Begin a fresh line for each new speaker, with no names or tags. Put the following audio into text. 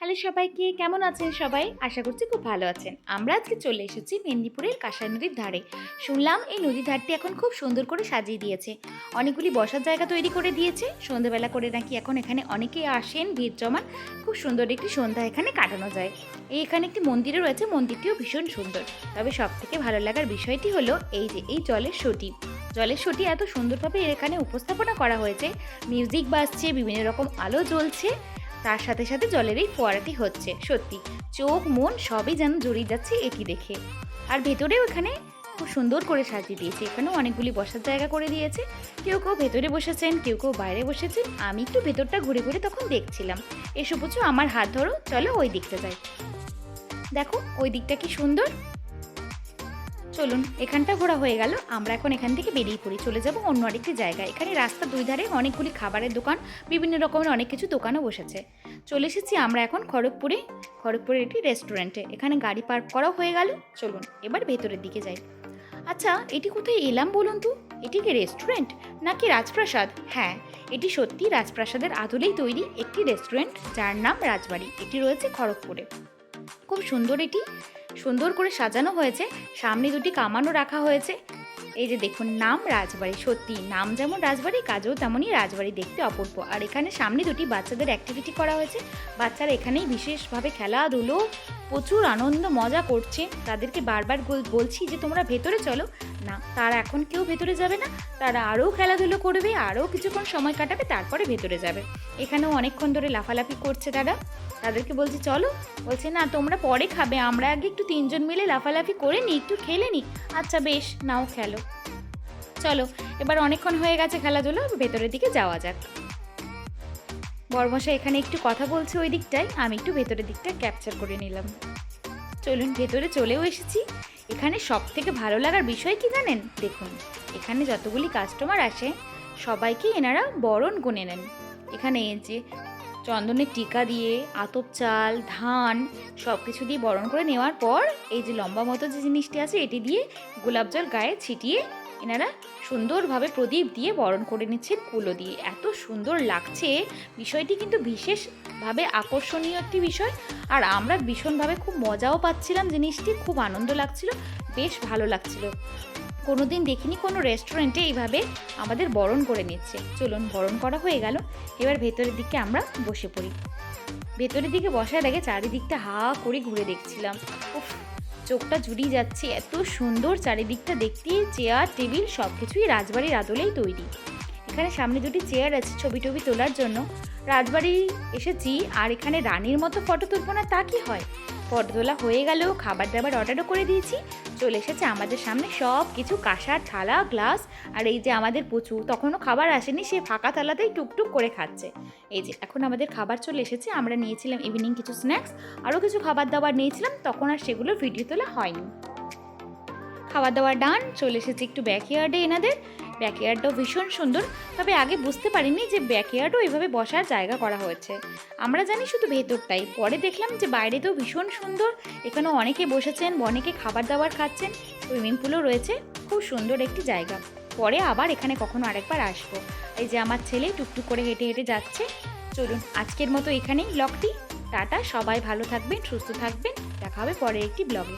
Hello সবাইকে, কেমন আছেন সবাই? আশা করছি খুব ভালো আছেন। আমরা আজকে চলে এসেছি মেদিনীপুরের কাঁসাই নদীর ধারে। শুনলাম এই নদীর ধারটি এখন খুব সুন্দর করে সাজিয়ে দিয়েছে। অনেকগুলি বসার জায়গা তৈরি করে দিয়েছে। সন্ধ্যেবেলা করে নাকি এখন এখানে অনেকেই আসেন, ভিড় জমান। খুব সুন্দর একটি সন্ধ্যা এখানে কাটানো যায়। এখানে একটি মন্দিরও রয়েছে, মন্দিরটিও ভীষণ সুন্দর। তবে সবথেকে ভালো লাগার বিষয়টি হলো এই জলের শোটি। জলের শোটি এত সুন্দরভাবে এখানে উপস্থাপনা করা হয়েছে। মিউজিক বাজছে, বিভিন্ন রকম আলো জ্বলছে, তার সাথে সাথে জলের এই ফোয়ারাটি হচ্ছে। সত্যি চোখ মন সবই যেন জড়িয়ে যাচ্ছে এটি দেখে। আর ভেতরেও এখানে খুব সুন্দর করে সাজিয়ে দিয়েছে। এখানেও অনেকগুলি বসার জায়গা করে দিয়েছে। কেউ কেউ ভেতরে বসেছেন, কেউ কেউ বাইরে বসেছেন। আমি একটু ভেতরটা ঘুরে ঘুরে তখন দেখছিলাম। এসো পুচু, আমার হাত ধরো, চলো ওই দিকটা যাই। দেখো ওই দিকটা কি সুন্দর। চলুন, এখানটা ঘোরা হয়ে গেল। আমরা এখন এখান থেকে বেরিয়ে পড়ি, চলে যাব অন্য আরেকটি জায়গায়। এখানে রাস্তার দুই ধারে অনেকগুলি খাবারের দোকান, বিভিন্ন রকমের অনেক কিছু দোকানও বসেছে। চলে এসেছি আমরা এখন খড়গপুরের একটি রেস্টুরেন্টে। এখানে গাড়ি পার্ক করাও হয়ে গেল। চলুন এবার ভেতরের দিকে যাই। আচ্ছা, এটি কোথায় এলাম বলুন তো? এটি কি রেস্টুরেন্ট নাকি রাজপ্রাসাদ? হ্যাঁ, এটি সত্যি রাজপ্রাসাদের আদলেই তৈরি একটি রেস্টুরেন্ট, যার নাম রাজবাড়ি। এটি রয়েছে খড়গপুরে। খুব সুন্দর, এটি সুন্দর করে সাজানো হয়েছে। সামনে দুটি কামানও রাখা হয়েছে। এই যে দেখুন, নাম রাজবাড়ি। সত্যি নাম যেমন রাজবাড়ি, কাজও তেমনই রাজবাড়ি, দেখতে অপূর্ব। আর এখানে সামনে দুটি বাচ্চাদের অ্যাক্টিভিটি করা হয়েছে। বাচ্চারা এখানেই বিশেষভাবে খেলাধুলো, প্রচুর আনন্দ মজা করছে। তাদেরকে বারবার বলছি যে তোমরা ভেতরে চলো। না, তারা এখন কেউ ভেতরে যাবে না। তারা আরও খেলাধুলো করবে, আরও কিছুক্ষণ সময় কাটাবে, তারপরে ভেতরে যাবে। এখানেও অনেকক্ষণ ধরে লাফালাফি করছে তারা। তাদেরকে বলছি চলো, বলছে না তোমরা পরে খাবে, আমরা আগে একটু তিনজন মিলে লাফালাফি করে নিই, একটু খেলে নিই। আচ্ছা বেশ, নাও খেলো। চলো, এবার অনেকক্ষণ হয়ে গেছে খেলাধুলো, ভেতরের দিকে যাওয়া যাক। বর্মশাই এখানে একটু কথা বলছে ওই দিকটায়, আমি একটু ভেতরের দিকটা ক্যাপচার করে নিলাম। চলুন, ভেতরে চলেও এসেছি। এখানে সব থেকে ভালো লাগার বিষয় কি জানেন? দেখুন, এখানে যতগুলি কাস্টমার আসে সবাইকে এনারা বরণ করে নেন। এখানে এই যে চন্দনের টিকা দিয়ে, আতপ চাল, ধান সব কিছু দিয়ে বরণ করে নেওয়ার পর এই যে লম্বা মতো যে জিনিসটি আছে এটি দিয়ে গোলাপ জল গায়ে ছিটিয়ে এনারা সুন্দরভাবে প্রদীপ দিয়ে বরণ করে নিচ্ছেন কুলো দিয়ে। এত সুন্দর লাগছে বিষয়টি, কিন্তু বিশেষভাবে আকর্ষণীয় একটি বিষয়। আর আমরা ভীষণভাবে খুব মজাও পাচ্ছিলাম জিনিসটি, খুব আনন্দ লাগছিল, বেশ ভালো লাগছিল। কোনোদিন দেখিনি কোনো রেস্টুরেন্টে এইভাবে আমাদের বরণ করে নিচ্ছে। চলুন, বরণ করা হয়ে গেল, এবার ভেতরের দিকে আমরা বসে পড়ি। ভেতরের দিকে বসার আগে চারিদিকটা হা করে ঘুরে দেখছিলাম। উফ, চোখটা জুড়িয়ে যাচ্ছে, এত সুন্দর চারিদিকটা দেখতে। চেয়ার টেবিল সব কিছুই রাজবাড়ির আদলেই তৈরি। এখানে সামনে দুটি চেয়ার আছে ছবি টবি তোলার জন্য। রাজবাড়ি এসেছি আর এখানে রানীর মতো ফটো তুলব না তা কি হয়? ফটো তোলা হয়ে গেল, খাবার দাবার অর্ডারও করে দিয়েছি। চলে এসেছে আমাদের সামনে সব কিছু, কাঁসার থালা, গ্লাস। আর এই যে আমাদের পুচু, তখনও খাবার আসেনি, সে ফাঁকা থালাতেই টুকটুক করে খাচ্ছে। এই যে এখন আমাদের খাবার চলে এসেছে। আমরা নিয়েছিলাম ইভিনিং কিছু স্ন্যাক্স, আরও কিছু খাবার দাবার নিয়েছিলাম, তখন আর সেগুলো ভিডিও তোলা হয়নি। খাওয়া দাওয়া ডান। চলে এসেছি একটু ব্যাকইয়ার্ডে এনাদের। ব্যাকইয়ার্ডটাও ভীষণ সুন্দর, তবে আগে বুঝতে পারিনি যে ব্যাকইয়ার্ডও এভাবে বসার জায়গা করা হয়েছে। আমরা জানি শুধু ভেতরটাই, পরে দেখলাম যে বাইরেতেও ভীষণ সুন্দর। এখানেও অনেকে বসেছেন, অনেকে খাবার দাবার খাচ্ছেন, সুইমিং পুলও রয়েছে। খুব সুন্দর একটি জায়গা। পরে আবার এখানে কখনো আরেকবার আসবো। এই যে আমার ছেলে টুকটুক করে হেঁটে হেঁটে যাচ্ছে। চলুন, আজকের মতো এখানেই ব্লগটি। টাটা, সবাই ভালো থাকবেন, সুস্থ থাকবেন, দেখা হবে পরের একটি ব্লগে।